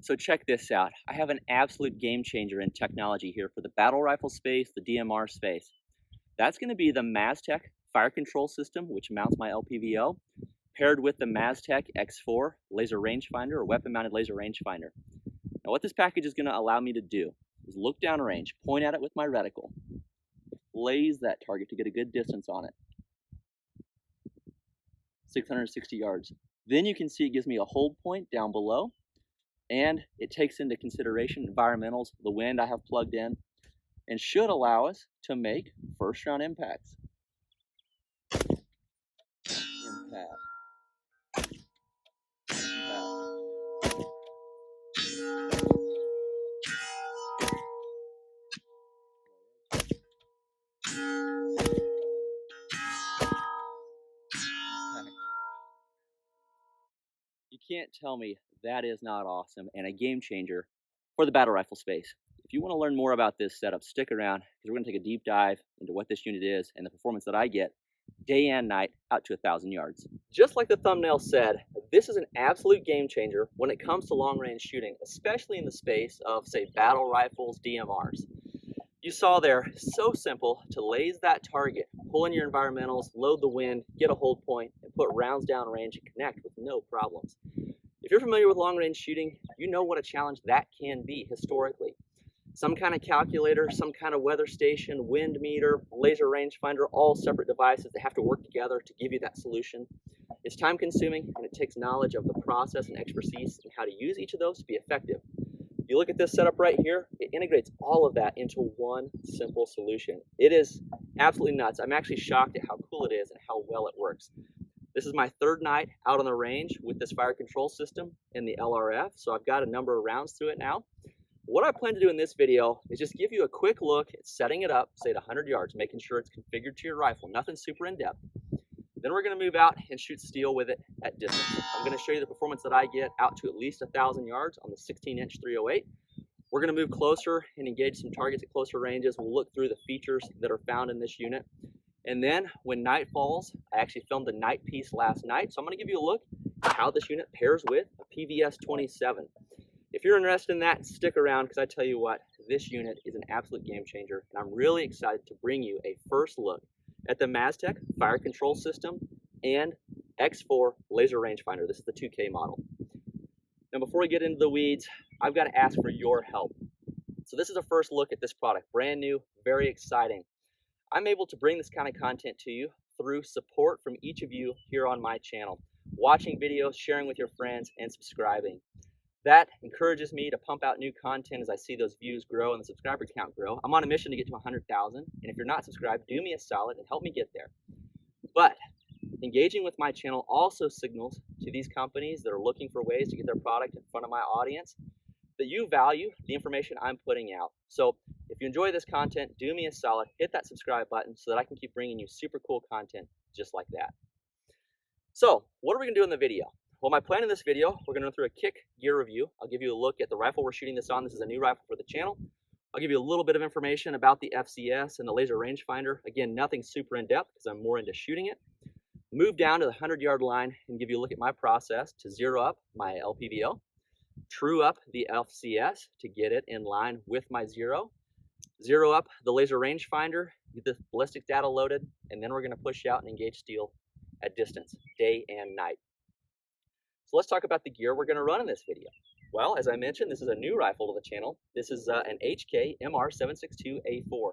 So check this out. I have an absolute game changer in technology here for the battle rifle space, the DMR space. That's going to be the Maztech fire control system, which mounts my LPVO, paired with the Maztech X4 laser rangefinder or weapon mounted laser rangefinder. Now what this package is going to allow me to do is look downrange, point at it with my reticle, blaze that target to get a good distance on it, 660 yards. Then you can see it gives me a hold point down below, and it takes into consideration environmentals, the wind I have plugged in, and should allow us to make first round impacts. Impact. You can't tell me that is not awesome and a game changer for the battle rifle space. If you want to learn more about this setup, stick around because we're going to take a deep dive into what this unit is and the performance that I get day and night out to 1,000 yards. Just like the thumbnail said, this is an absolute game changer when it comes to long range shooting, especially in the space of, say, battle rifles, DMRs. You saw there, so simple to laze that target, pull in your environmentals, load the wind, get a hold point, and put rounds down range and connect with no problems. If you're familiar with long range shooting, you know what a challenge that can be historically. Some kind of calculator, some kind of weather station, wind meter, laser rangefinder, all separate devices that have to work together to give you that solution. It's time consuming and it takes knowledge of the process and expertise and how to use each of those to be effective. You look at this setup right here, it integrates all of that into one simple solution. It is absolutely nuts. I'm actually shocked at how cool it is and how well it works. This is my third night out on the range with this fire control system in the LRF, so I've got a number of rounds through it now. What I plan to do in this video is just give you a quick look at setting it up, say at 100 yards, making sure it's configured to your rifle, nothing super in-depth. Then we're going to move out and shoot steel with it at distance. I'm going to show you the performance that I get out to at least 1,000 yards on the 16-inch 308. We're going to move closer and engage some targets at closer ranges. We'll look through the features that are found in this unit. And then when night falls, I actually filmed a night piece last night, so I'm going to give you a look at how this unit pairs with a PVS 27. If you're interested in that, stick around because I tell you what, this unit is an absolute game changer, and I'm really excited to bring you a first look at the Maztech fire control system and X4 laser rangefinder. This is the 2K model. Now before we get into the weeds, I've got to ask for your help. So this is a first look at this product, brand new, very exciting. I'm able to bring this kind of content to you through support from each of you here on my channel, watching videos, sharing with your friends, and subscribing. That encourages me to pump out new content as I see those views grow and the subscriber count grow. I'm on a mission to get to 100,000, and if you're not subscribed, do me a solid and help me get there. But engaging with my channel also signals to these companies that are looking for ways to get their product in front of my audience that you value the information I'm putting out. So if you enjoy this content, do me a solid, hit that subscribe button so that I can keep bringing you super cool content just like that. So what are we going to do in the video? Well, my plan in this video, we're going to run through a kick gear review. I'll give you a look at the rifle we're shooting this on. This is a new rifle for the channel. I'll give you a little bit of information about the FCS and the laser rangefinder. Again, nothing super in-depth because I'm more into shooting it. Move down to the 100-yard line and give you a look at my process to zero up my LPVO, true up the FCS to get it in line with my zero up the laser rangefinder, get the ballistics data loaded, and then we're going to push out and engage steel at distance, day and night. So let's talk about the gear we're going to run in this video. Well, as I mentioned, this is a new rifle to the channel. This is an HK MR762A4.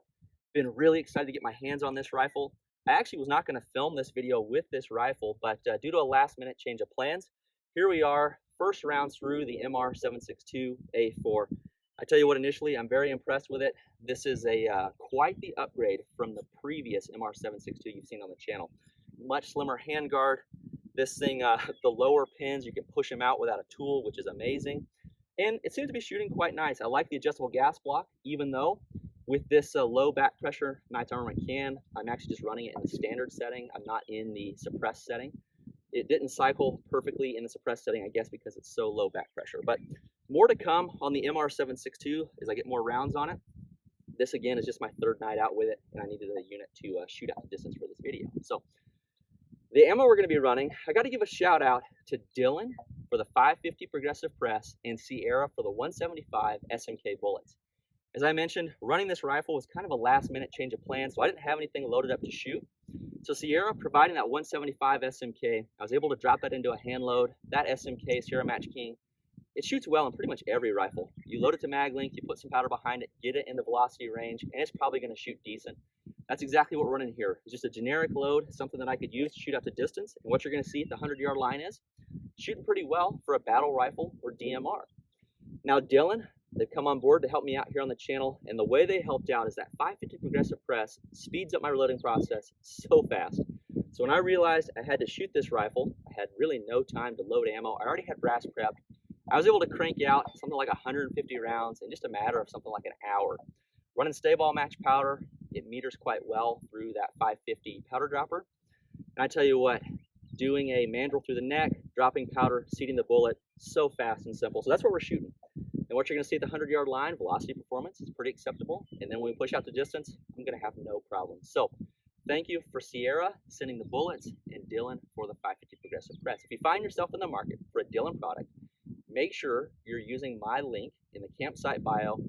Been really excited to get my hands on this rifle. I actually was not going to film this video with this rifle, but due to a last-minute change of plans, here we are, first round through the MR762A4. I tell you what, initially, I'm very impressed with it. This is quite the upgrade from the previous MR762 you've seen on the channel. Much slimmer handguard. This thing, the lower pins, you can push them out without a tool, which is amazing. And it seems to be shooting quite nice. I like the adjustable gas block, even though with this low back pressure nighttime armor can, I'm actually just running it in the standard setting. I'm not in the suppressed setting. It didn't cycle perfectly in the suppressed setting, I guess, because it's so low back pressure. But more to come on the MR762 as I get more rounds on it. This, again, is just my third night out with it, and I needed a unit to shoot out the distance for this video. So The ammo we're going to be running, I got to give a shout out to Dylan for the 550 Progressive Press and Sierra for the 175 SMK bullets. As I mentioned, running this rifle was kind of a last minute change of plan, so I didn't have anything loaded up to shoot. So Sierra providing that 175 SMK, I was able to drop that into a hand load. That SMK, Sierra Match King, it shoots well in pretty much every rifle. You load it to mag link, you put some powder behind it, get it in the velocity range, and it's probably going to shoot decent. That's exactly what we're running here. It's just a generic load, something that I could use to shoot out to distance. And what you're going to see at the 100-yard line is shooting pretty well for a battle rifle or DMR. Now Dylan, they've come on board to help me out here on the channel, and the way they helped out is that 550 Progressive Press speeds up my reloading process so fast. So when I realized I had to shoot this rifle, I had really no time to load ammo. I already had brass prepped. I was able to crank out something like 150 rounds in just a matter of something like an hour. Running stay ball match powder, it meters quite well through that 550 powder dropper. And I tell you what, doing a mandrel through the neck, dropping powder, seating the bullet, so fast and simple. So that's what we're shooting. And what you're going to see at the 100-yard line, velocity performance is pretty acceptable. And then when we push out the distance, I'm going to have no problems. So thank you for Sierra sending the bullets and Dylan for the 550 Progressive Press. If you find yourself in the market for a Dylan product, make sure you're using my link in the campsite bio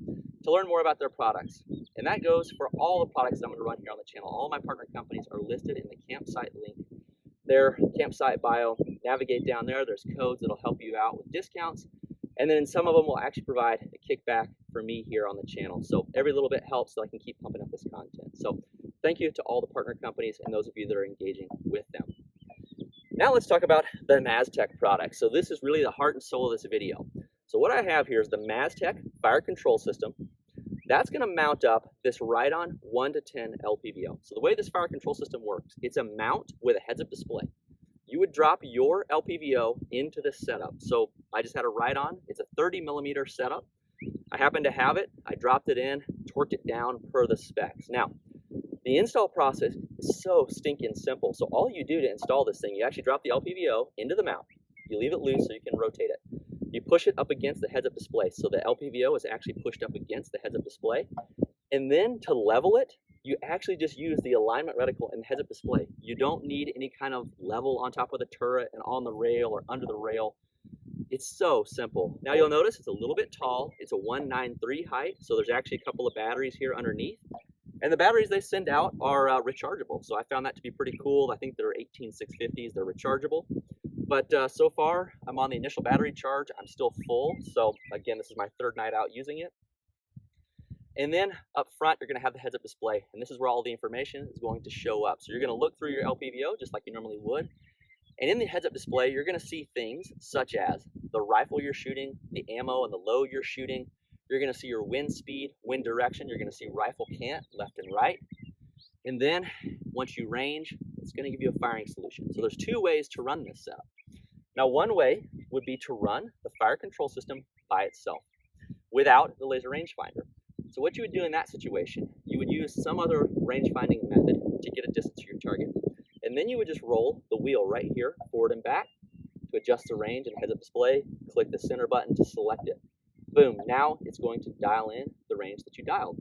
to learn more about their products. And that goes for all the products that I'm going to run here on the channel. All my partner companies are listed in the campsite link. Their campsite bio, navigate down there. There's codes that'll help you out with discounts. And then some of them will actually provide a kickback for me here on the channel. So every little bit helps so I can keep pumping up this content. So thank you to all the partner companies and those of you that are engaging with them. Now let's talk about the Maztech product. So this is really the heart and soul of this video. So what I have here is the Maztech fire control system. That's going to mount up this Ride-On 1 to 10 LPVO. So the way this fire control system works, it's a mount with a heads-up display. You would drop your LPVO into this setup. So I just had a Ride-On. It's a 30mm setup. I happen to have it. I dropped it in, torqued it down per the specs. Now, the install process is so stinking simple. So all you do to install this thing, you actually drop the LPVO into the mount. You leave it loose so you can rotate it. You push it up against the heads-up display. So the LPVO is actually pushed up against the heads-up display. And then to level it, you actually just use the alignment reticle and the heads-up display. You don't need any kind of level on top of the turret and on the rail or under the rail. It's so simple. Now you'll notice it's a little bit tall. It's a 193 height, so there's actually a couple of batteries here underneath. And the batteries they send out are rechargeable, so I found that to be pretty cool. I think they're 18650s. They're rechargeable. But so far, I'm on the initial battery charge. I'm still full, so again, this is my third night out using it. And then up front, you're going to have the heads-up display, and this is where all the information is going to show up. So you're going to look through your LPVO just like you normally would. And in the heads-up display, you're going to see things such as the rifle you're shooting, the ammo and the load you're shooting. You're going to see your wind speed, wind direction. You're going to see rifle cant, left and right. And then once you range, it's going to give you a firing solution. So there's two ways to run this setup. Now, one way would be to run the fire control system by itself without the laser rangefinder. So what you would do in that situation, you would use some other range finding method to get a distance to your target. And then you would just roll the wheel right here, forward and back, to adjust the range and heads-up display, click the center button to select it. Boom, now it's going to dial in the range that you dialed.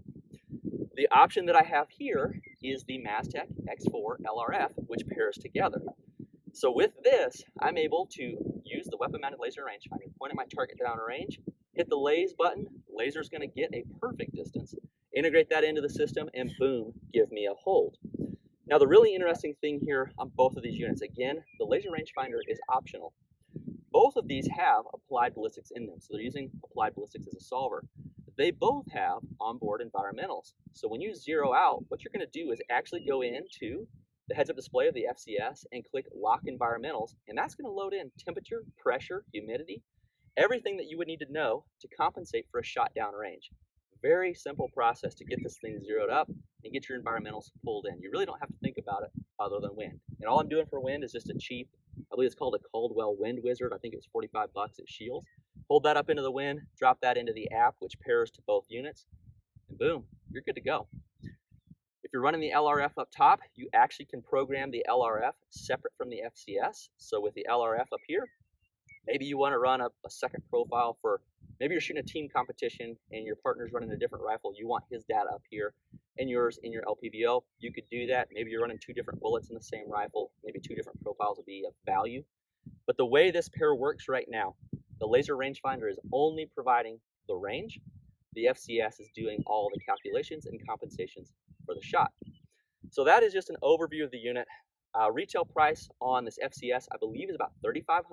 The option that I have here is the Maztech X4 LRF, which pairs together. So with this, I'm able to use the weapon-mounted laser rangefinder, point at my target down range, hit the laser button, laser's going to get a perfect distance, integrate that into the system, and boom, give me a hold. Now the really interesting thing here on both of these units, again, the laser rangefinder is optional. Both of these have applied ballistics in them, so they're using applied ballistics as a solver. They both have onboard environmentals. So when you zero out, what you're going to do is actually go into the heads-up display of the FCS and click Lock Environmentals, and that's going to load in temperature, pressure, humidity, everything that you would need to know to compensate for a shot down range. Very simple process to get this thing zeroed up and get your environmentals pulled in. You really don't have to think about it other than wind. And all I'm doing for wind is just a cheap, I believe it's called a Caldwell Wind Wizard. I think it was 45 bucks at Shields. Hold that up into the wind, drop that into the app, which pairs to both units, and boom, you're good to go. If you're running the LRF up top, you actually can program the LRF separate from the FCS. So with the LRF up here, maybe you want to run a second profile for, maybe you're shooting a team competition and your partner's running a different rifle. You want his data up here. and yours in your LPVO, you could do that. Maybe you're running 2 different bullets in the same rifle, maybe 2 different profiles would be of value. But the way this pair works right now, the laser rangefinder is only providing the range. The FCS is doing all the calculations and compensations for the shot. So that is just an overview of the unit. Retail price on this FCS, I believe, is about $3,500.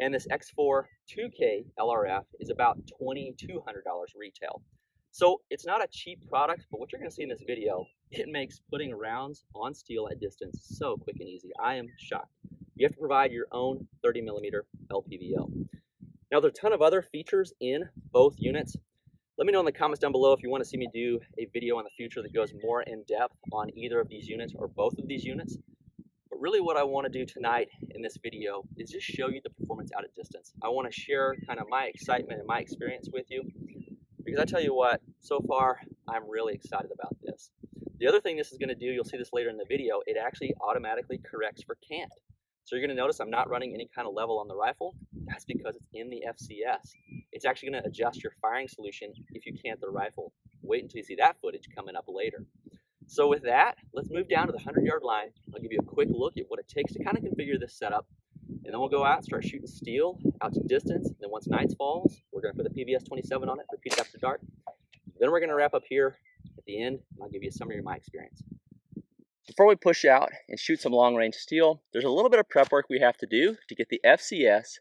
And this X4 2K LRF is about $2,200 retail. So it's not a cheap product, but what you're going to see in this video, it makes putting rounds on steel at distance so quick and easy. I am shocked. You have to provide your own 30mm LPVO. Now, there are a ton of other features in both units. Let me know in the comments down below if you want to see me do a video in the future that goes more in depth on either of these units or both of these units. But really what I want to do tonight in this video is just show you the performance out at distance. I want to share kind of my excitement and my experience with you, because I tell you what, so far I'm really excited about this. The other thing this is going to do, you'll see this later in the video, it actually automatically corrects for cant. So you're going to notice I'm not running any kind of level on the rifle. That's because it's in the FCS. It's actually going to adjust your firing solution if you cant the rifle. Wait until you see that footage coming up later. So with that, let's move down to the 100-yard line. I'll give you a quick look at what it takes to kind of configure this setup. And then we'll go out and start shooting steel out to distance. And then once night falls, we're going to put the PVS 27 on it, repeat it after dark. Then we're going to wrap up here at the end, and I'll give you a summary of my experience. Before we push out and shoot some long-range steel, there's a little bit of prep work we have to do to get the FCS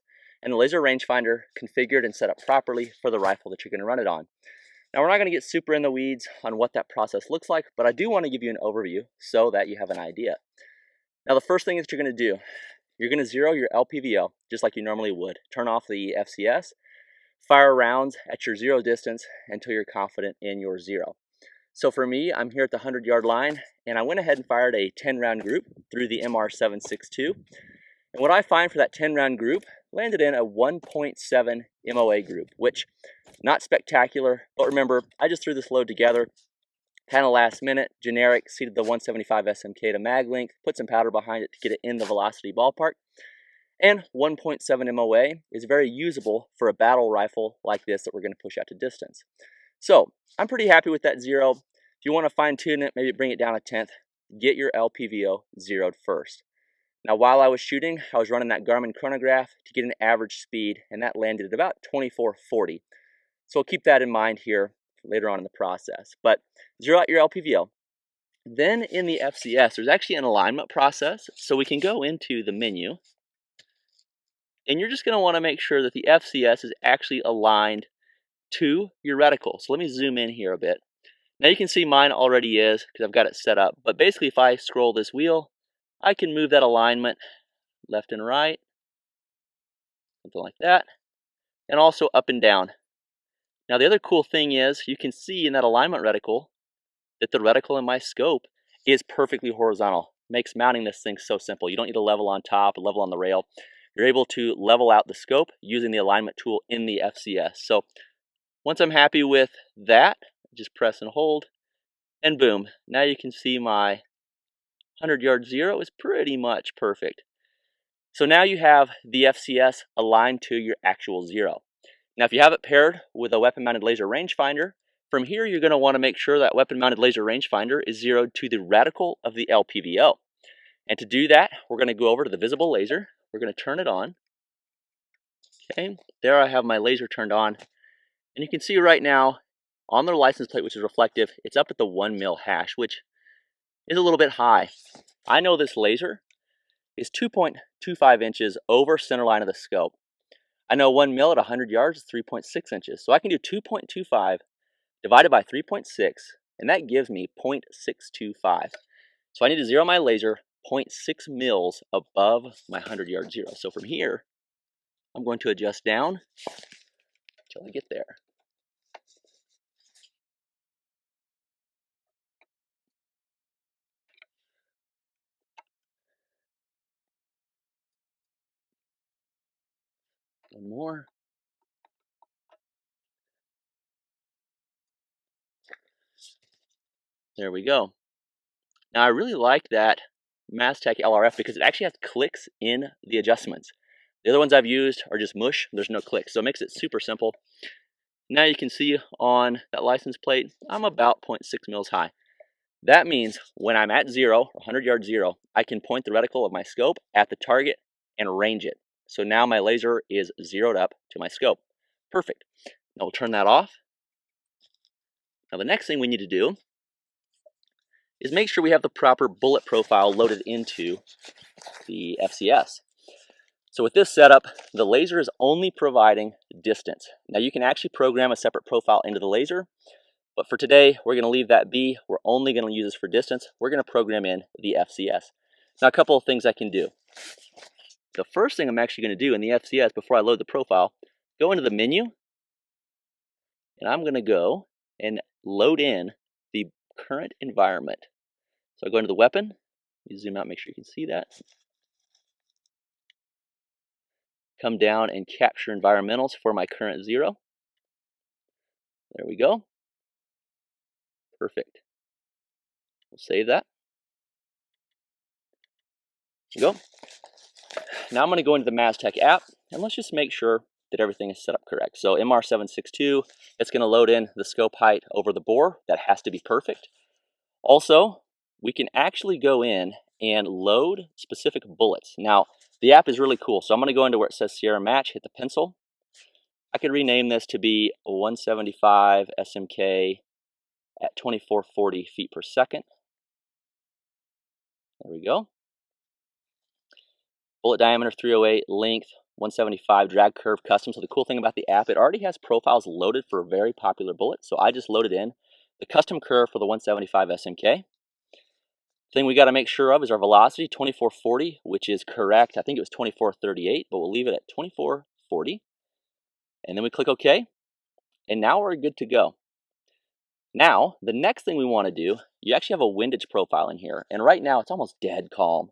and the laser rangefinder configured and set up properly for the rifle that you're going to run it on. Now, we're not going to get super in the weeds on what that process looks like, but I do want to give you an overview so that you have an idea. Now, the first thing that you're going to do, you're going to zero your LPVO just like you normally would. Turn off the FCS, fire rounds at your zero distance until you're confident in your zero. So for me, I'm here at the 100-yard line, and I went ahead and fired a 10-round group through the MR762. And what I find for that 10-round group landed in a 1.7 MOA group, which not spectacular, but remember, I just threw this load together kind of last minute, generic, seated the 175 SMK to mag length, put some powder behind it to get it in the velocity ballpark. And 1.7 MOA is very usable for a battle rifle like this that we're going to push out to distance. So I'm pretty happy with that zero. If you want to fine tune it, maybe bring it down a tenth, get your LPVO zeroed first. Now, while I was shooting, I was running that Garmin chronograph to get an average speed, and that landed at about 2440. So keep that in mind here later on in the process. But zero out your LPVO. Then in the FCS, there's actually an alignment process. So we can go into the menu, and you're just going to want to make sure that the FCS is actually aligned to your reticle. So let me zoom in here a bit. Now you can see mine already is because I've got it set up. But basically, if I scroll this wheel, I can move that alignment left and right, something like that, and also up and down. Now the other cool thing is you can see in that alignment reticle that the reticle in my scope is perfectly horizontal. Makes mounting this thing so simple. You don't need a level on top, a level on the rail. You're able to level out the scope using the alignment tool in the FCS. So once I'm happy with that, just press and hold, and boom. Now you can see my 100-yard zero is pretty much perfect. So now you have the FCS aligned to your actual zero. Now, if you have it paired with a weapon-mounted laser rangefinder, from here you're going to want to make sure that weapon-mounted laser rangefinder is zeroed to the reticle of the LPVO. And to do that, we're going to go over to the visible laser. We're going to turn it on. Okay, there I have my laser turned on. And you can see right now on the license plate, which is reflective, it's up at the 1 mil hash, which is a little bit high. I know this laser is 2.25 inches over center line of the scope. I know 1 mil at 100 yards is 3.6 inches. So I can do 2.25 divided by 3.6, and that gives me 0.625. So I need to zero my laser 0.6 mils above my 100-yard zero. So from here, I'm going to adjust down until I get there. One more. There we go. Now I really like that Maztech LRF because it actually has clicks in the adjustments. The other ones I've used are just mush. There's no clicks, so it makes it super simple. Now you can see on that license plate, I'm about 0.6 mils high. That means when I'm at 100 yard zero, I can point the reticle of my scope at the target and range it. So now my laser is zeroed up to my scope. Perfect. Now we'll turn that off. Now the next thing we need to do is make sure we have the proper bullet profile loaded into the FCS. So with this setup, the laser is only providing distance. Now you can actually program a separate profile into the laser, but for today, we're going to leave that be. We're only going to use this for distance. We're going to program in the FCS. Now a couple of things I can do. The first thing I'm actually going to do in the FCS before I load the profile, go into the menu, and I'm going to go and load in the current environment. So I go into the weapon, you zoom out, make sure you can see that. Come down and capture environmentals for my current zero. There we go. Perfect. We'll save that. There you go. Now I'm going to go into the Maztech app, and let's just make sure that everything is set up correct. So MR762, it's going to load in the scope height over the bore. That has to be perfect. Also, we can actually go in and load specific bullets. Now, the app is really cool. So I'm going to go into where it says Sierra Match, hit the pencil. I could rename this to be 175 SMK at 2440 feet per second. There we go. Bullet diameter 308, length 175, drag curve custom. So the cool thing about the app, it already has profiles loaded for a very popular bullet. So I just loaded in the custom curve for the 175 SMK. Thing we got to make sure of is our velocity, 2440, which is correct. I think it was 2438, but we'll leave it at 2440. And then we click OK. And now we're good to go. Now, the next thing we want to do, you actually have a windage profile in here. And right now, it's almost dead calm.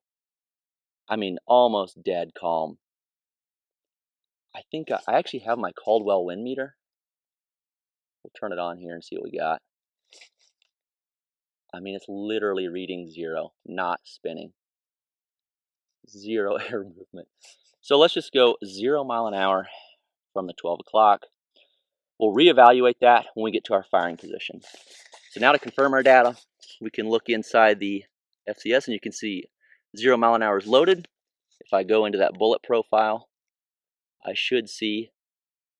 I mean, almost dead calm. I think I actually have my Caldwell wind meter. We'll turn it on here and see what we got. I mean, it's literally reading 0, not spinning. 0 air movement. So let's just go 0 mile an hour from the 12 o'clock. We'll reevaluate that when we get to our firing position. So now to confirm our data, we can look inside the FCS and you can see 0 mile an hour is loaded. If I go into that bullet profile, I should see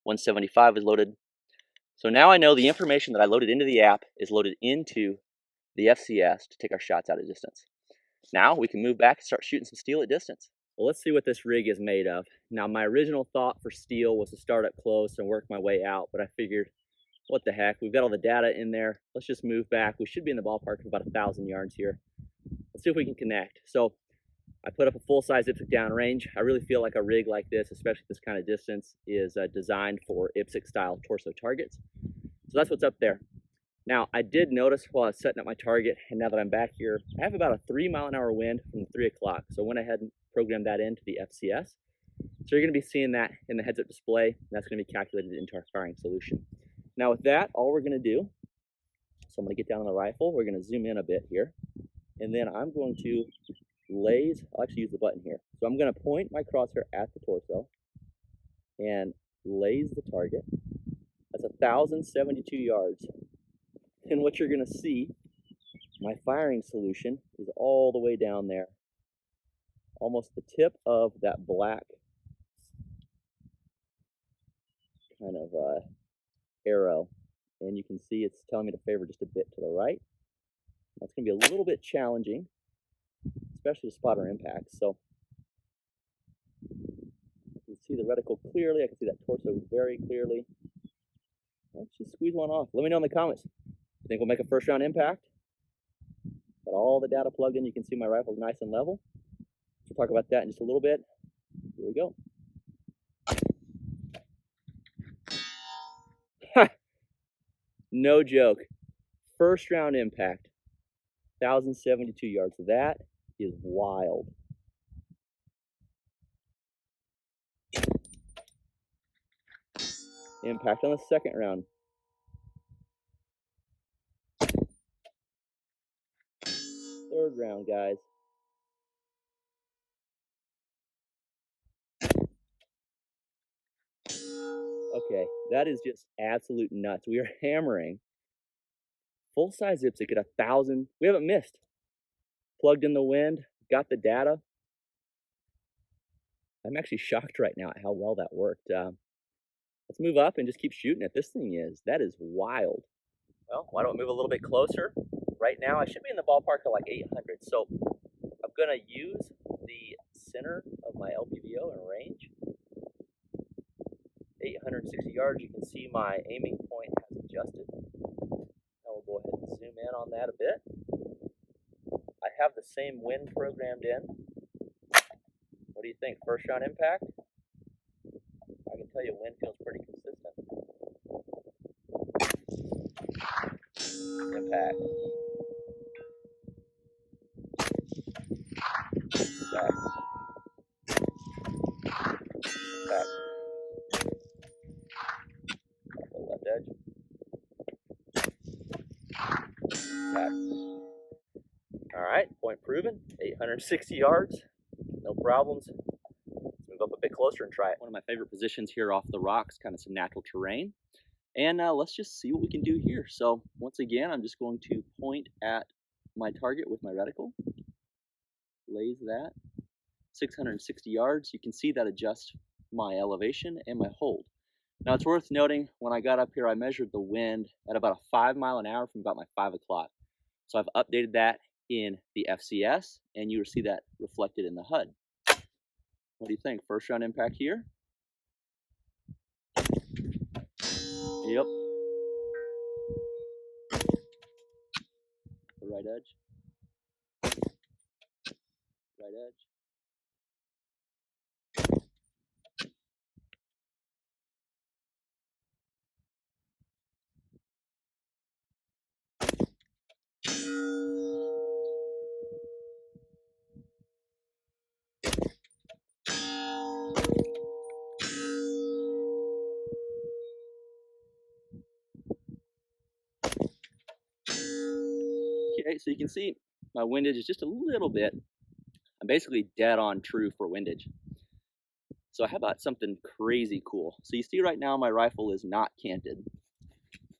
175 is loaded. So now I know the information that I loaded into the app is loaded into the FCS to take our shots out at distance. Now we can move back and start shooting some steel at distance. Well, let's see what this rig is made of. Now, my original thought for steel was to start up close and work my way out, but I figured, what the heck, we've got all the data in there. Let's just move back. We should be in the ballpark of about 1,000 yards here. Let's see if we can connect. So I put up a full-size IPSC downrange. I really feel like a rig like this, especially this kind of distance, is designed for IPSC-style torso targets. So that's what's up there. Now, I did notice while I was setting up my target, and now that I'm back here, I have about a 3 mile an hour wind from 3 o'clock. So I went ahead and programmed that into the FCS. So you're going to be seeing that in the heads-up display, and that's going to be calculated into our firing solution. Now with that, all we're going to do, so I'm going to get down on the rifle, we're going to zoom in a bit here, and then I'm going to I'll actually use the button here. So I'm going to point my crosshair at the torso and laze the target. That's 1,072 yards. And what you're going to see, my firing solution is all the way down there, almost the tip of that black kind of arrow. And you can see it's telling me to favor just a bit to the right. That's going to be a little bit challenging, especially to spot our impacts. So you can see the reticle clearly. I can see that torso very clearly. Let's just squeeze one off. Let me know in the comments. You think we'll make a first round impact? Got all the data plugged in. You can see my rifle's nice and level. We'll talk about that in just a little bit. Here we go. No joke. First round impact. 1,072 yards. That is wild. Impact on the second round. Third round, guys. Okay, Okay, that is just absolute nuts. We are hammering full-size IPSC at 1,000. We haven't missed. Plugged in the wind, got the data. I'm actually shocked right now at how well that worked. Let's move up and just keep shooting it. That is wild. Well, why don't we move a little bit closer? Right now, I should be in the ballpark of like 800. So I'm gonna use the center of my LPVO and range. 860 yards, you can see my aiming point has adjusted. Now we'll go ahead and zoom in on that a bit. I have the same wind programmed in. What do you think? First round impact? I can tell you wind feels pretty consistent. Impact. Back. Back. Off the left edge. Back. Alright, point proven. 860 yards. No problems. Let's move up a bit closer and try it. One of my favorite positions here off the rocks, kind of some natural terrain. And let's just see what we can do here. So once again, I'm just going to point at my target with my reticle. Lays that. 660 yards. You can see that adjusts my elevation and my hold. Now it's worth noting, when I got up here, I measured the wind at about a 5 mile an hour from about my 5 o'clock. So I've updated that in the FCS, and you will see that reflected in the HUD. What do you think? First round impact here? Yep. The right edge. Right edge. Okay, so you can see my windage is just a little bit. I'm basically dead on true for windage. So how about something crazy cool? So you see right now my rifle is not canted.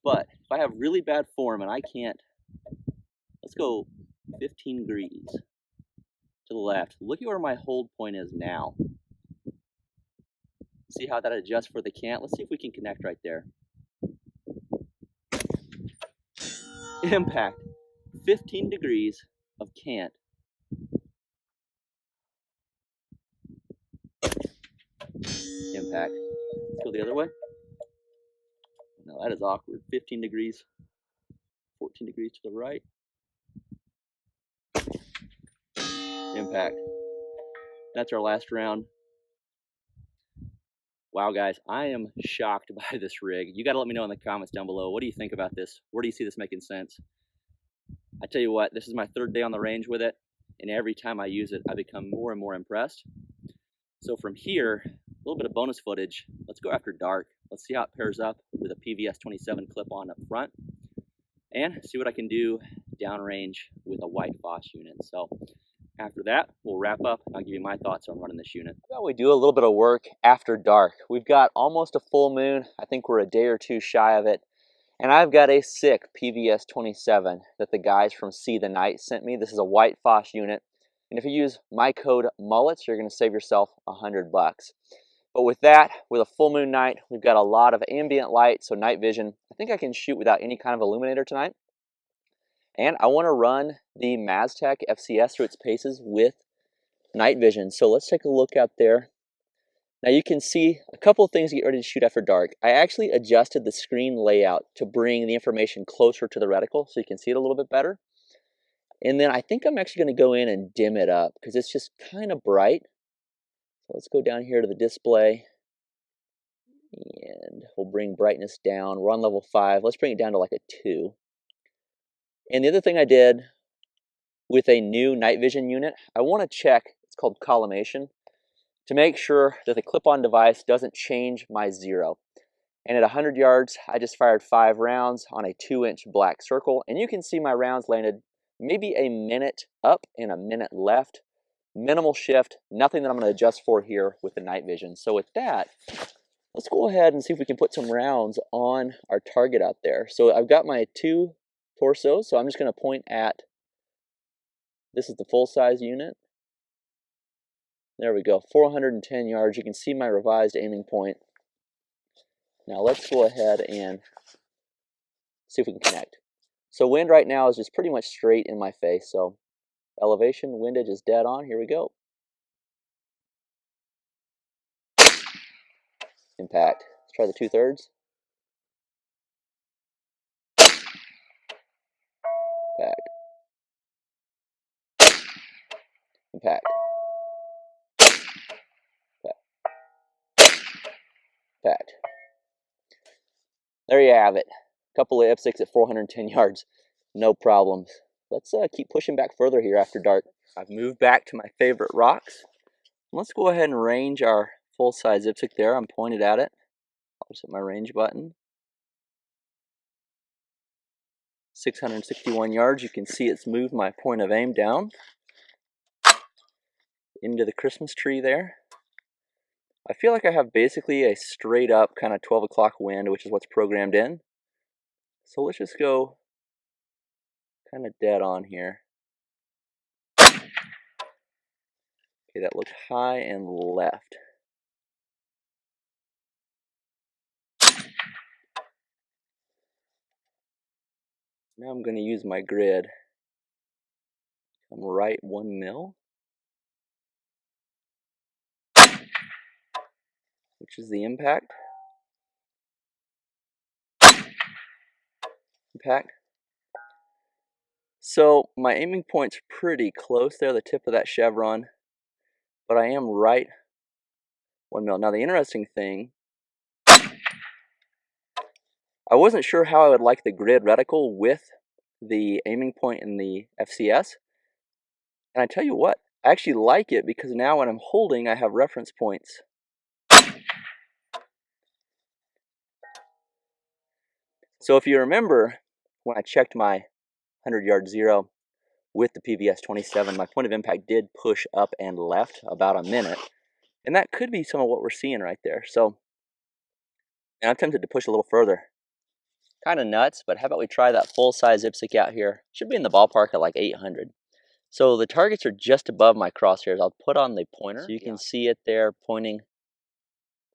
But if I have really bad form and I can't, let's go 15 degrees to the left. Look at where my hold point is now. See how that adjusts for the cant? Let's see if we can connect right there. Impact. 15 degrees of cant. Impact. Let's go the other way. No, that is awkward. 15 degrees. 14 degrees to the right. Impact. That's our last round. Wow, guys, I am shocked by this rig. You got to let me know in the comments down below. What do you think about this? Where do you see this making sense? I tell you what, this is my 3rd day on the range with it, and every time I use it, I become more and more impressed. So from here, a little bit of bonus footage. Let's go after dark. Let's see how it pairs up with a PVS 27 clip-on up front, and see what I can do downrange with a white Foss unit. So after that, we'll wrap up, and I'll give you my thoughts on running this unit. How about we do a little bit of work after dark? We've got almost a full moon. I think we're a day or two shy of it. And I've got a sick PVS 27 that the guys from See the Night sent me. This is a white Foss unit. And if you use my code MULLETS, you're going to save yourself $100. But with that, with a full moon night, we've got a lot of ambient light, so night vision. I think I can shoot without any kind of illuminator tonight. And I want to run the Maztech FCS through its paces with night vision. So let's take a look out there. Now you can see a couple of things to get ready to shoot after dark. I actually adjusted the screen layout to bring the information closer to the reticle so you can see it a little bit better. And then I think I'm actually going to go in and dim it up because it's just kind of bright. So let's go down here to the display and we'll bring brightness down. We're on level 5. Let's bring it down to like a 2. And the other thing I did with a new night vision unit, I want to check, it's called collimation, to make sure that the clip-on device doesn't change my zero. And at 100 yards, I just fired 5 rounds on a 2-inch black circle, and you can see my rounds landed maybe a minute up and a minute left. Minimal shift, nothing that I'm going to adjust for here with the night vision. So with that, Let's go ahead and see if we can put some rounds on our target out there. So I've got my 2 torsos, so I'm just going to point at, this is the full-size unit. There we go, 410 yards. You can see my revised aiming point. Now let's go ahead and see if we can connect. So wind right now is just pretty much straight in my face. So elevation, windage is dead on. Here we go. Impact. Let's try the 2/3. Impact. Impact. Impact. Impact. There you have it. A couple of F6 at 410 yards. No problems. Let's keep pushing back further here after dark. I've moved back to my favorite rocks. Let's go ahead and range our full-size IPSC there. I'm pointed at it. I'll just hit my range button. 661 yards. You can see it's moved my point of aim down into the Christmas tree there. I feel like I have basically a straight up kind of 12 o'clock wind, which is what's programmed in. So let's just go kind of dead on here. Okay, that looked high and left. Now I'm going to use my grid. I'm right 1 mil, which is the impact. Impact. So my aiming point's pretty close there, the tip of that chevron, but I am right 1 mil. Now the interesting thing, I wasn't sure how I would like the grid reticle with the aiming point in the FCS. And I tell you what, I actually like it because now when I'm holding, I have reference points. So if you remember, when I checked my 100-yard zero with the PVS 27, my point of impact did push up and left about a minute. And that could be some of what we're seeing right there. So, and I'm tempted to push a little further. Kind of nuts, but how about we try that full-size IPSC out here? Should be in the ballpark at like 800. So the targets are just above my crosshairs. I'll put on the pointer so you can see it there pointing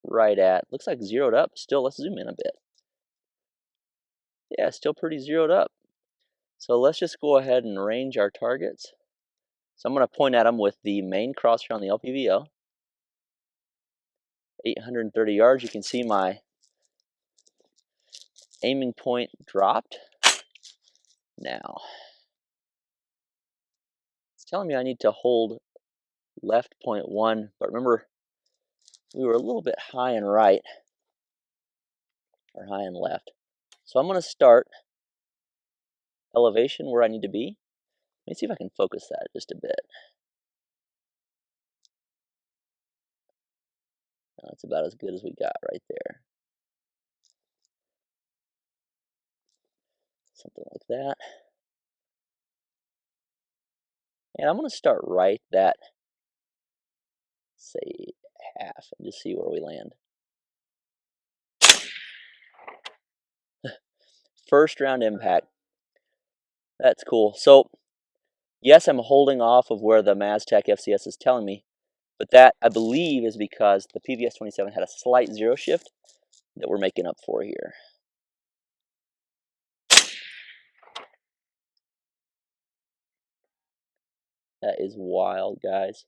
right at, looks like zeroed up. Still, let's zoom in a bit. Yeah, still pretty zeroed up. So let's just go ahead and range our targets. So I'm going to point at them with the main crosshair on the LPVO. 830 yards. You can see my aiming point dropped. Now, it's telling me I need to hold left 0.1, but remember, we were a little bit high and right, or high and left. So I'm going to start elevation where I need to be. Let me see if I can focus that just a bit. That's about as good as we got right there. Something like that. And I'm going to start right that, say, half, and just see where we land. First round impact. That's cool. So, yes, I'm holding off of where the Maztech FCS is telling me, but that, I believe, is because the PVS 27 had a slight zero shift that we're making up for here. That is wild, guys.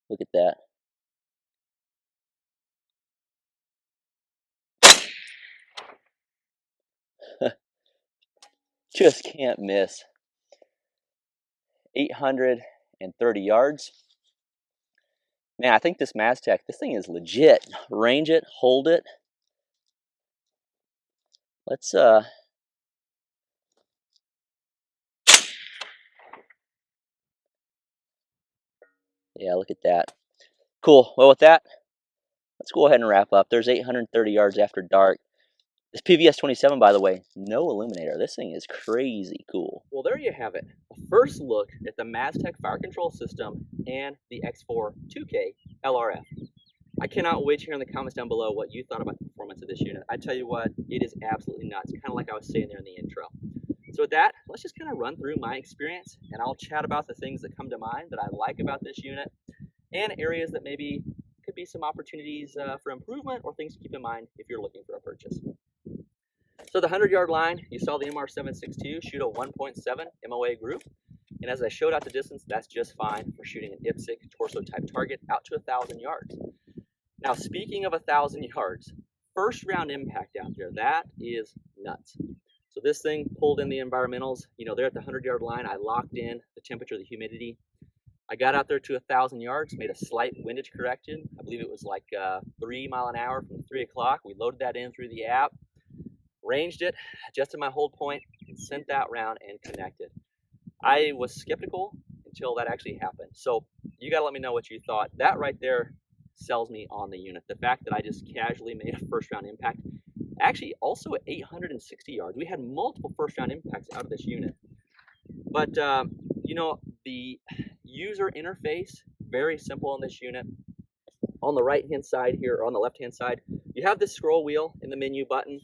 Look at that. Just can't miss. 830 yards. Man, I think this Maztech, this thing is legit. Range it, hold it. Let's yeah, look at that. Cool. Well, with that, let's go ahead and wrap up. There's 830 yards after dark. This PVS-27, by the way, no illuminator. This thing is crazy cool. Well, there you have it. A first look at the Maztech fire control system and the X4 2K LRF. I cannot wait to hear in the comments down below what you thought about the performance of this unit. I tell you what, it is absolutely nuts, kind of like I was saying there in the intro. So with that, let's just kind of run through my experience, and I'll chat about the things that come to mind that I like about this unit, and areas that maybe could be some opportunities for improvement or things to keep in mind if you're looking for a purchase. So the 100-yard line, you saw the MR762 shoot a 1.7 MOA group. And as I showed out the distance, that's just fine for shooting an IPSC torso type target out to 1,000 yards. Now, speaking of 1,000 yards, first round impact out there, that is nuts. So this thing pulled in the environmentals, you know, there at the 100-yard line, I locked in the temperature, the humidity. I got out there to 1,000 yards, made a slight windage correction. I believe it was like 3 miles an hour from 3 o'clock. We loaded that in through the app, ranged it, adjusted my hold point, and sent that round and connected. I was skeptical until that actually happened. So you gotta let me know what you thought. That right there sells me on the unit. The fact that I just casually made a first round impact. Actually, also at 860 yards, we had multiple first round impacts out of this unit. But you know, the user interface, very simple on this unit. On the right hand side here, or on the left hand side, you have this scroll wheel in the menu button.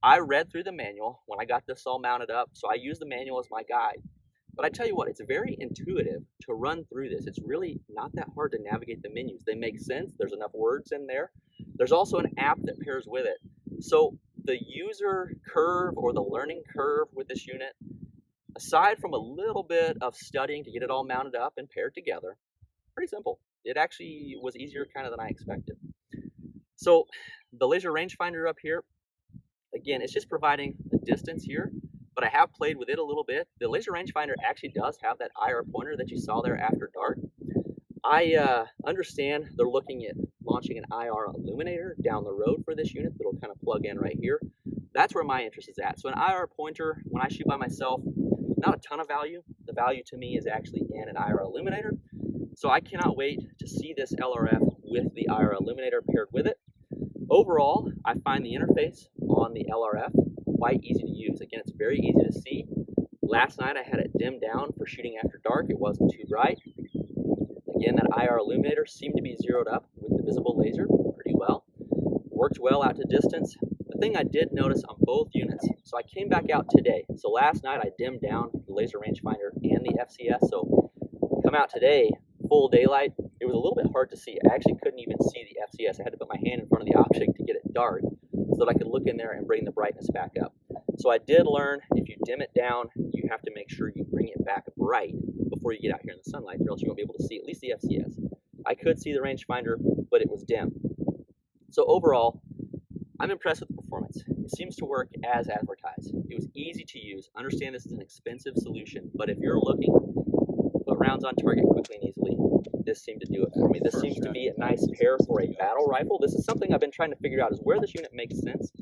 I read through the manual when I got this all mounted up, so I use the manual as my guide. But I tell you what, it's very intuitive to run through this. It's really not that hard to navigate the menus. They make sense. There's enough words in there. There's also an app that pairs with it. So the user curve or the learning curve with this unit, aside from a little bit of studying to get it all mounted up and paired together, pretty simple. It actually was easier kind of than I expected. So the laser rangefinder up here, again, it's just providing the distance here, but I have played with it a little bit. The laser rangefinder actually does have that IR pointer that you saw there after dark. I understand they're looking at launching an IR illuminator down the road for this unit that'll kind of plug in right here. That's where my interest is at. So an IR pointer, when I shoot by myself, not a ton of value. The value to me is actually in an IR illuminator. So I cannot wait to see this LRF with the IR illuminator paired with it. Overall, I find the interface on the LRF quite easy to use. Again, it's very easy to see. Last night I had it dimmed down for shooting after dark. It wasn't too bright. Again, that IR illuminator seemed to be zeroed up with the visible laser pretty well. Worked well out to distance. The thing I did notice on both units, so I came back out today. So last night I dimmed down the laser rangefinder and the FCS. So come out today, full daylight, it was a little bit hard to see. I actually couldn't even see the FCS. I had to put my hand in front of the object to get it dark so that I could look in there and bring the brightness back up. So I did learn if you dim it down, you have to make sure you bring it back bright before you get out here in the sunlight, or else you won't be able to see at least the FCS. I could see the rangefinder, but it was dim. So overall, I'm impressed with the performance. It seems to work as advertised. It was easy to use. Understand this is an expensive solution, but if you're looking to put rounds on target quickly and easily, this seemed to do it for me. This seems to be a nice pair for a battle rifle. This is something I've been trying to figure out, is where this unit makes sense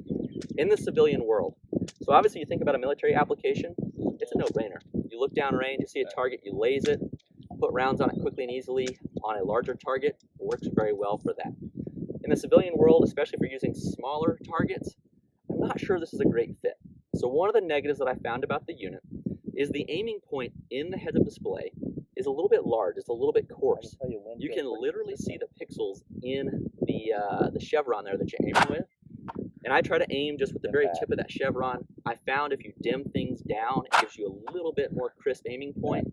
in the civilian world. So obviously you think about a military application, it's a no-brainer. You look down range, you see a target, you laze it, put rounds on it quickly and easily on a larger target. It works very well for that. In the civilian world, especially if you're using smaller targets, I'm not sure this is a great fit. So one of the negatives that I found about the unit is the aiming point in the heads-up display is a little bit large. It's a little bit coarse. You can literally see the pixels in the chevron there that you're aiming with. And I try to aim just with the very tip of that chevron. I found if you dim things down, it gives you a little bit more crisp aiming point.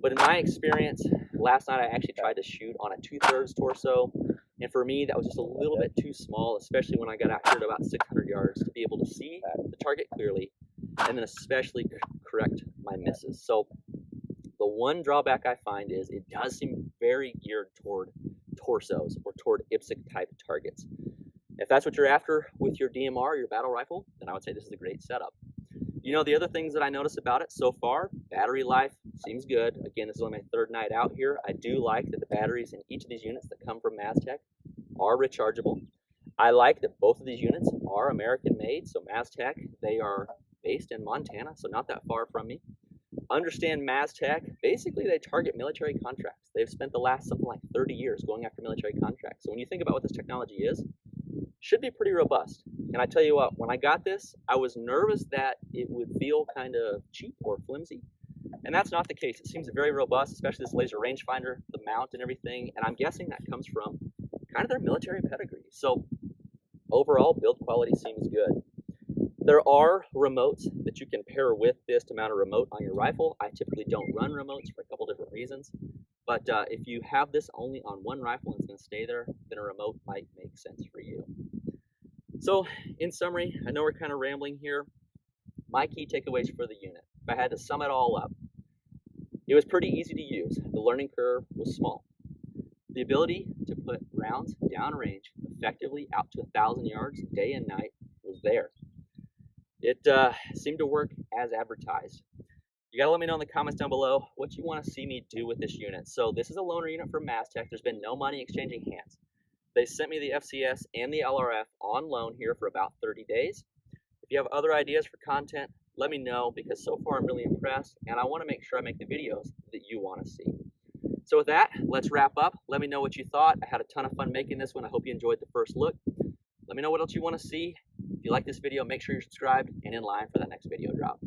But in my experience, last night I actually tried to shoot on a 2/3 torso. And for me, that was just a little bit too small, especially when I got out here to about 600 yards to be able to see the target clearly, and then especially correct my misses. So the one drawback I find is it does seem very geared toward torsos or toward IPSC type targets. If that's what you're after with your DMR, your battle rifle, then I would say this is a great setup. You know, the other things that I noticed about it so far, battery life seems good. Again, this is only my third night out here. I do like that the batteries in each of these units that come from Maztech are rechargeable. I like that both of these units are American made. So Maztech, they are based in Montana, so not that far from me. Understand Maztech, basically they target military contracts. They've spent the last something like 30 years going after military contracts. So when you think about what this technology is, should be pretty robust. And I tell you what, when I got this, I was nervous that it would feel kind of cheap or flimsy. And that's not the case. It seems very robust, especially this laser rangefinder, the mount and everything. And I'm guessing that comes from kind of their military pedigree. So overall, build quality seems good. There are remotes that you can pair with this to mount a remote on your rifle. I typically don't run remotes for a couple different reasons. But if you have this only on one rifle and it's going to stay there, then a remote might make sense for you. So in summary, I know we're kind of rambling here. My key takeaways for the unit, if I had to sum it all up, it was pretty easy to use. The learning curve was small. The ability to put rounds downrange effectively out to 1,000 yards day and night was there. It seemed to work as advertised. You gotta let me know in the comments down below what you want to see me do with this unit. So this is a loaner unit from Maztech. There's been no money exchanging hands. They sent me the FCS and the LRF on loan here for about 30 days. If you have other ideas for content, let me know, because so far I'm really impressed and I want to make sure I make the videos that you want to see. So with that, let's wrap up. Let me know what you thought. I had a ton of fun making this one. I hope you enjoyed the first look. Let me know what else you want to see. If you like this video, make sure you're subscribed and in line for that next video drop.